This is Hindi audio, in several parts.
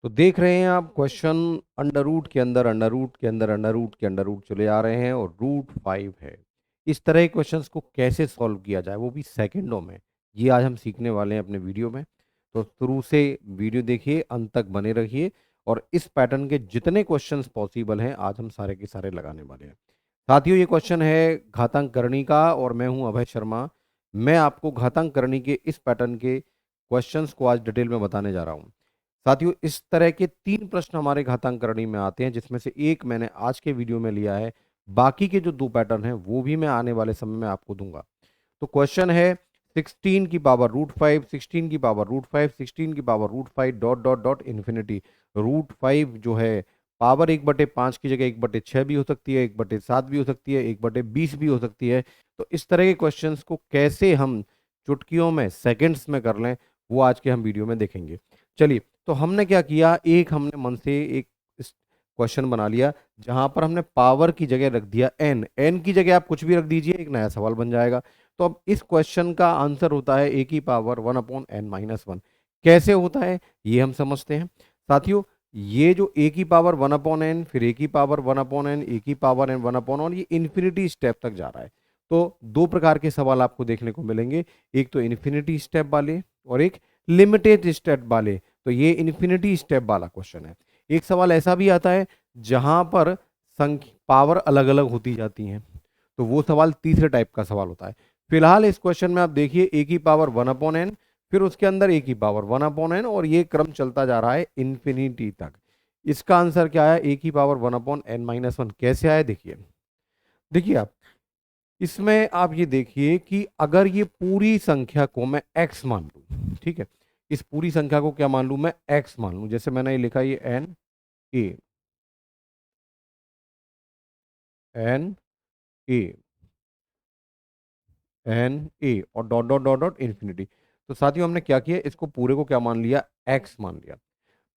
तो देख रहे हैं आप क्वेश्चन अंडर रूट के अंदर अंडर रूट के अंदर अंडर रूट के अंडर रूट चले आ रहे हैं और रूट 5 है। इस तरह के क्वेश्चंस को कैसे सॉल्व किया जाए वो भी सेकंडों में, ये आज हम सीखने वाले हैं अपने वीडियो में। तो शुरू से वीडियो देखिए, अंत तक बने रहिए और इस पैटर्न के जितने क्वेश्चंस पॉसिबल हैं आज हम सारे के सारे लगाने वाले हैं। साथियों, ये क्वेश्चन है घातांक करणी का और मैं हूं अभय शर्मा। मैं आपको घातांक करणी के इस पैटर्न के क्वेश्चंस को आज डिटेल में बताने जा रहा हूं। साथियों, इस तरह के 3 प्रश्न हमारे घातांक करणी में आते हैं, जिसमें से एक मैंने आज के वीडियो में लिया है। बाकी के जो 2 पैटर्न हैं वो भी मैं आने वाले समय में आपको दूंगा। तो क्वेश्चन है 16 की पावर रूट 5, 16 की पावर रूट 5, 16 की power root 5 dot dot dot infinity. Root 5 जो है पावर 1/5 की जगह 1/6 भी हो सकती है, 1/7 भी हो सकती है, 1/20 भी हो सकती है। तो इस तरह के क्वेश्चंस को कैसे हम चुटकियों में, सेकंड्स में कर लें, वो आज के हम वीडियो में देखेंगे। चलिए, तो हमने क्या किया, एक हमने मन से एक क्वेश्चन बना लिया जहां पर हमने पावर की जगह रख दिया एन। एन की जगह आप कुछ भी रख दीजिए, एक नया सवाल बन जाएगा। तो अब इस क्वेश्चन का आंसर होता है ए की पावर 1/n-1। कैसे होता है ये हम समझते हैं। साथियों, ये जो ए की पावर 1/n, फिर ए की पावर 1/n, ए की पावर n 1/1, ये इन्फिनिटी स्टेप तक जा रहा है। तो 2 प्रकार के सवाल आपको देखने को मिलेंगे, एक तो इन्फिनिटी स्टेप वाले और एक लिमिटेड स्टेप वाले। तो ये इन्फिनिटी स्टेप वाला क्वेश्चन है। एक सवाल ऐसा भी आता है जहां पर संख्या पावर अलग अलग होती जाती हैं, तो वो सवाल तीसरे टाइप का सवाल होता है। फिलहाल इस क्वेश्चन में आप देखिए ए की पावर 1/n, फिर उसके अंदर ए की पावर 1/n और ये क्रम चलता जा रहा है इन्फिनिटी तक। इसका आंसर क्या आया, ए की पावर 1/n-1। कैसे आया देखिए। देखिए आप इसमें आप ये देखिए कि अगर ये पूरी संख्या को मैं x मान लूं, ठीक है, इस पूरी संख्या को क्या मान लूं, मैं x मान लूं। जैसे मैंने ये लिखा, ये एन ए एन ए और dot dot dot dot infinity. तो साथियों, हमने क्या किया, इसको पूरे को क्या मान लिया, x मान लिया।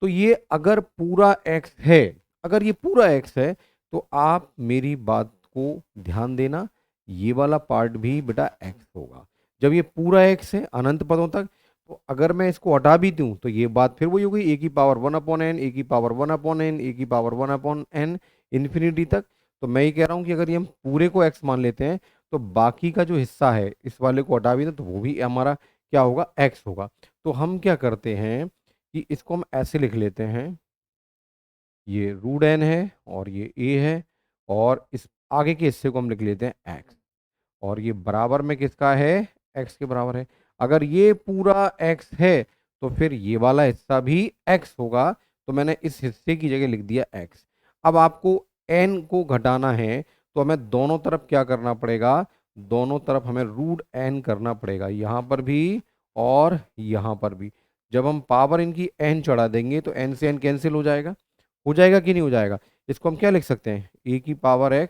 तो ये अगर पूरा x है, अगर ये पूरा x है, तो आप मेरी बात को ध्यान देना, ये वाला पार्ट भी बेटा x होगा। जब ये पूरा x है अनंत पदों तक, तो अगर मैं इसको हटा भी दूं तो ये बात फिर वही हो गई, ए की पावर 1/n, ए की पावर 1/n, ए की पावर 1/n इन्फिनिटी तक। तो मैं ये कह रहा हूं कि अगर ये हम पूरे को x मान लेते हैं, तो बाकी का जो हिस्सा है इस वाले को हटा भी दें तो वो भी हमारा क्या होगा, x होगा। तो हम क्या करते हैं कि इसको हम ऐसे लिख लेते हैं, ये रूट एन है और ये ए है, और इस आगे के हिस्से को हम लिख लेते हैं x, और ये बराबर में किसका है, x के बराबर है। अगर ये पूरा x है तो फिर ये वाला हिस्सा भी x होगा। तो मैंने इस हिस्से की जगह लिख दिया x। अब आपको n को घटाना है तो हमें दोनों तरफ क्या करना पड़ेगा, दोनों तरफ हमें रूट n करना पड़ेगा, यहाँ पर भी और यहाँ पर भी। जब हम पावर इनकी n चढ़ा देंगे तो n से n कैंसिल हो जाएगा कि नहीं हो जाएगा। इसको हम क्या लिख सकते हैं, a की पावर x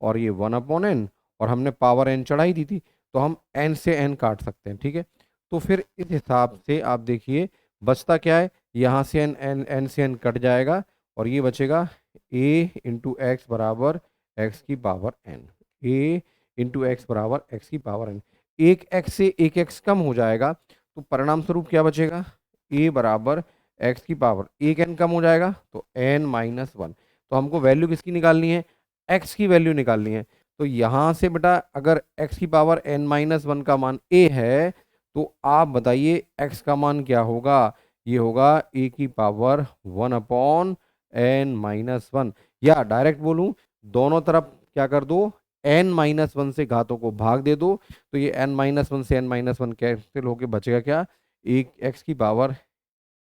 और ये 1/n, और हमने पावर n चढ़ाई दी थी, तो हम n से n काट सकते हैं, ठीक है। तो फिर इस हिसाब से आप देखिए बचता क्या है, यहाँ से n से n कट जाएगा और ये बचेगा a इंटू एक्स बराबर x की power n। a into x बराबर x की पावर n। एक x से एक x कम हो जाएगा, तो परिणाम स्वरूप क्या बचेगा, a बराबर x की पावर एक n कम हो जाएगा तो n-1। तो हमको वैल्यू किसकी निकालनी है, x की वैल्यू निकालनी है। तो यहां से बेटा अगर x की पावर n-1 का मान a है, तो आप बताइए x का मान क्या होगा, ये होगा a की पावर 1/n-1। या डायरेक्ट बोलूं, दोनों तरफ क्या कर दो, n-1 से घातों को भाग दे दो, तो ये n-1 से n-1 कैंसिल होके बचेगा क्या, एक x की पावर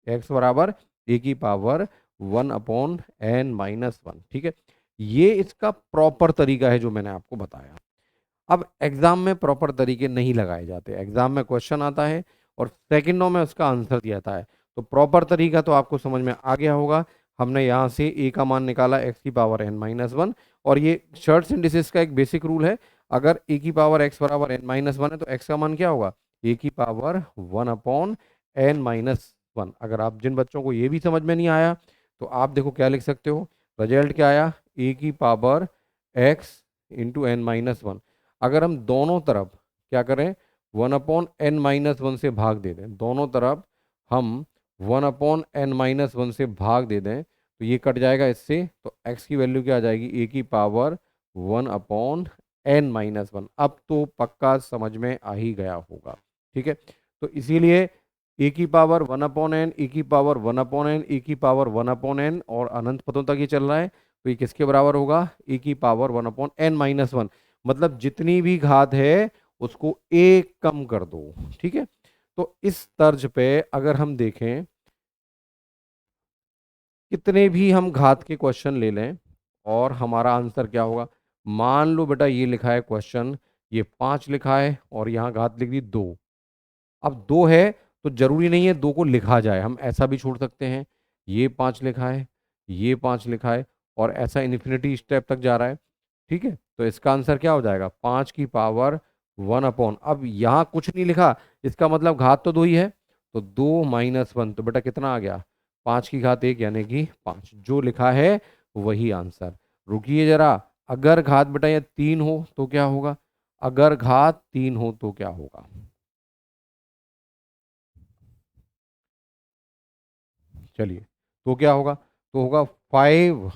x बराबर a की पावर 1/n-1, ठीक है। ये इसका प्रॉपर तरीका है जो मैंने आपको बताया। अब एग्जाम में प्रॉपर तरीके नहीं लगाए जाते, एग्जाम में क्वेश्चन आता है और सेकंडों में उसका आंसर दिया जाता है। तो प्रॉपर तरीका तो आपको समझ में आ गया होगा। हमने यहाँ से a का मान निकाला x की पावर n-1, और ये शर्ट्स एंड डिजिट्स का एक बेसिक रूल है, अगर a की पावर x बराबर n-1 है तो x का मान क्या होगा, a की पावर 1/n-1। अगर आप जिन बच्चों को ये भी समझ में नहीं आया तो आप देखो क्या लिख सकते हो, रिजल्ट क्या आया, a की पावर x इंटू n-1। अगर हम दोनों तरफ क्या करें, 1/n-1 से भाग दे दें, दोनों तरफ हम 1/n-1 से भाग दे दें तो ये कट जाएगा इससे, तो x की वैल्यू क्या आ जाएगी, a की पावर 1/n-1। अब तो पक्का समझ में आ ही गया होगा, ठीक है। तो इसीलिए a की पावर 1/n, a की पावर 1/n, a की पावर 1/n और अनंत पदों तक ये चल रहा है, तो ये किसके बराबर होगा, a की पावर 1/n-1। मतलब जितनी भी घात है उसको एक कम कर दो, ठीक है। तो इस तर्ज पे अगर हम देखें, कितने भी हम घात के क्वेश्चन ले लें और हमारा आंसर क्या होगा। मान लो बेटा ये लिखा है क्वेश्चन, ये 5 लिखा है और यहाँ घात लिख दी 2। अब 2 है तो जरूरी नहीं है 2 को लिखा जाए, हम ऐसा भी छोड़ सकते हैं। ये 5 लिखा है, ये 5 लिखा है और ऐसा इन्फिनिटी स्टेप तक जा रहा है, ठीक है। तो इसका आंसर क्या हो जाएगा, 5 की पावर 1/। अब यहाँ कुछ नहीं लिखा, इसका मतलब घात तो 2 ही है, तो 2-1, तो बेटा कितना आ गया, 5 की घात 1 यानी कि 5, जो लिखा है वही आंसर। रुकिए जरा, अगर घात बेटा ये 3 हो तो क्या होगा, अगर घात 3 हो तो क्या होगा, चलिए, तो क्या होगा, तो होगा 5,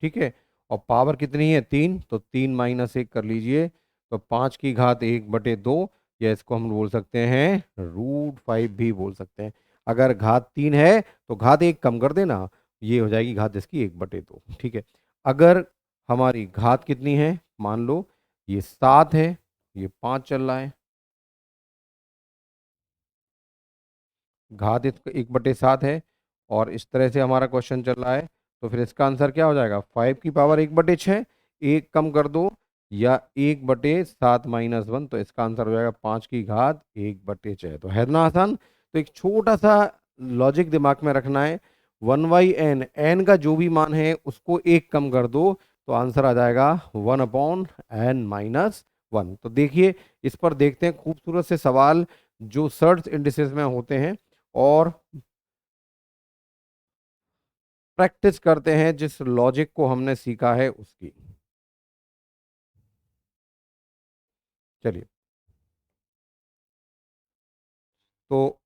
ठीक है। और पावर कितनी है, 3, तो 3-1 कर लीजिए, तो 5 की घात 1/2, या इसको हम बोल सकते हैं √5 भी बोल सकते हैं। अगर घात 3 है तो घात 1 कम कर देना, ये हो जाएगी घात इसकी 1/2, ठीक है। अगर हमारी घात कितनी है, मान लो ये 7 है, ये 5 चल रहा है, घात 1/7 है और इस तरह से हमारा क्वेश्चन चल रहा है, तो फिर इसका आंसर क्या हो जाएगा, 5 की पावर 1/6, एक कम कर दो, या 1/7-1, तो इसका आंसर हो जाएगा 5 की घात 1/6। तो है ना आसान। तो एक छोटा सा लॉजिक दिमाग में रखना है, 1/n, n का जो भी मान है उसको एक कम कर दो, तो आंसर आ जाएगा 1/n-1। तो देखिए, इस पर देखते हैं खूबसूरत से सवाल जो सर्च इंडिसेस में होते हैं, और प्रैक्टिस करते हैं जिस लॉजिक को हमने सीखा है उसकी। चलिए, तो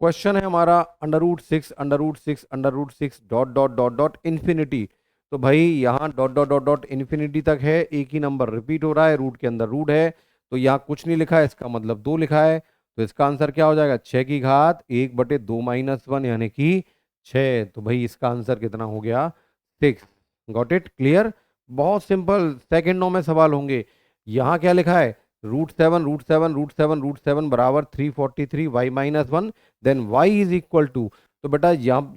क्वेश्चन है हमारा √6 dot dot dot dot infinity. तो भाई यहाँ dot dot dot dot infinity तक है, एक ही नंबर रिपीट हो रहा है, रूट के अंदर रूट है, तो यहाँ कुछ नहीं लिखा है, इसका मतलब 2 लिखा है, तो इसका आंसर क्या हो जाएगा, 6 की घात 1/2-1 यानी कि 6। तो भाई इसका आंसर कितना हो गया, 6। Got it, clear. बहुत सिंपल, सेकेंडों में सवाल होंगे। यहाँ क्या लिखा है, √7 बराबर 343 y-1, then y is equal to, तो बेटा यहाँ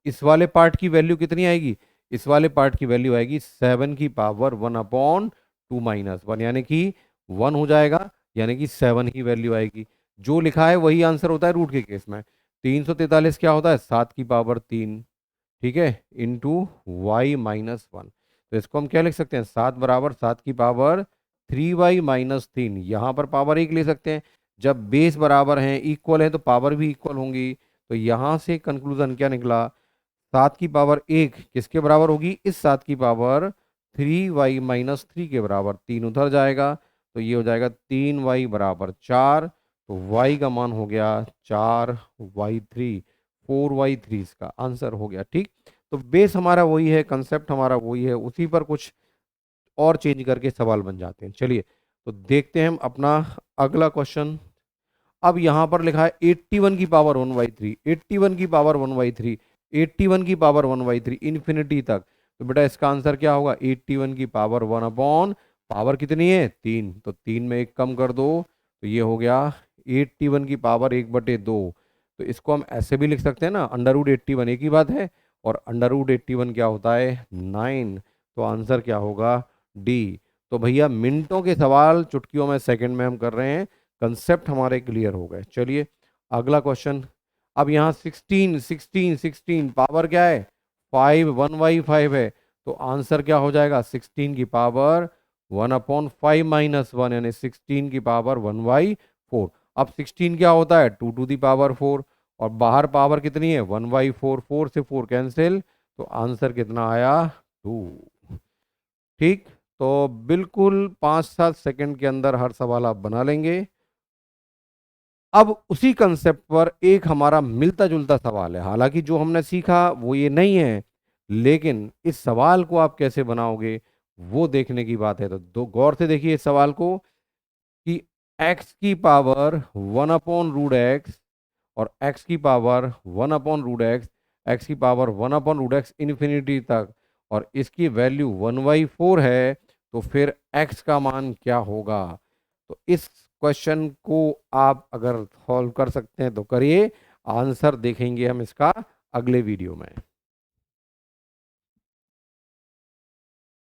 इस वाले पार्ट की वैल्यू कितनी आएगी, इस वाले पार्ट की वैल्यू आएगी 7 की पावर 1/2-1, यानी कि 1 हो जाएगा, यानी कि 7 की वैल्यू आएगी। जो लिखा है वही आंसर होता है रूट के केस में। 343 क्या होता है, 7 की पावर 3, ठीक है, इंटू y-1। तो इसको हम क्या लिख सकते हैं, 7 बराबर 7 की पावर 3y-3, यहाँ पर पावर 1 ले सकते हैं, जब बेस बराबर हैं, इक्वल है, तो पावर भी इक्वल होंगी। तो यहाँ से कंक्लूजन क्या निकला, 7 की पावर 1 किसके बराबर होगी, इस 7 की पावर 3y-3 के बराबर, 3 उधर जाएगा, तो ये हो जाएगा 3y बराबर 4, तो y का मान हो गया 4y3, 4y3 इसका आंसर हो गया, ठीक। तो बेस हमारा वही है, कंसेप्ट हमारा वही है, उसी पर कुछ और चेंज करके सवाल बन जाते हैं। चलिए, तो देखते हैं हम अपना अगला क्वेश्चन। अब यहाँ पर लिखा है 81 की पावर 1/3, 81 की पावर 1/3, 81 की पावर 1/3 इन्फिनिटी तक, तो बेटा इसका आंसर क्या होगा, 81 की पावर 1/, पावर कितनी है 3, तो 3 में एक कम कर दो, तो ये हो गया 81 की पावर 1/2। तो इसको हम ऐसे भी लिख सकते हैं ना, √81 एक ही बात है, और √81 क्या होता है 9, तो आंसर क्या होगा डी। तो भैया मिनटों के सवाल चुटकियों में सेकंड में हम कर रहे हैं, कंसेप्ट हमारे क्लियर हो गए। चलिए, अगला क्वेश्चन। अब यहाँ 16 पावर क्या है 5, 1/5 है, तो आंसर क्या हो जाएगा, 16 की पावर 1/5-1, यानी 16 की पावर 1/4। अब 16 क्या होता है 2 टू दी पावर 4, और बाहर पावर कितनी है 1/4, 4 से 4 कैंसिल, तो आंसर कितना आया 2, ठीक। तो बिल्कुल 5-7 सेकंड के अंदर हर सवाल आप बना लेंगे। अब उसी कंसेप्ट पर एक हमारा मिलता जुलता सवाल है, हालांकि जो हमने सीखा वो ये नहीं है, लेकिन इस सवाल को आप कैसे बनाओगे वो देखने की बात है। तो दो गौर से देखिए इस सवाल को कि x की पावर 1/√x और x की पावर 1/√x, x की पावर 1/√x इन्फिनिटी तक, और इसकी वैल्यू 1/4 है, तो फिर x का मान क्या होगा। तो इस क्वेश्चन को आप अगर सॉल्व कर सकते हैं तो करिए, आंसर देखेंगे हम इसका अगले वीडियो में।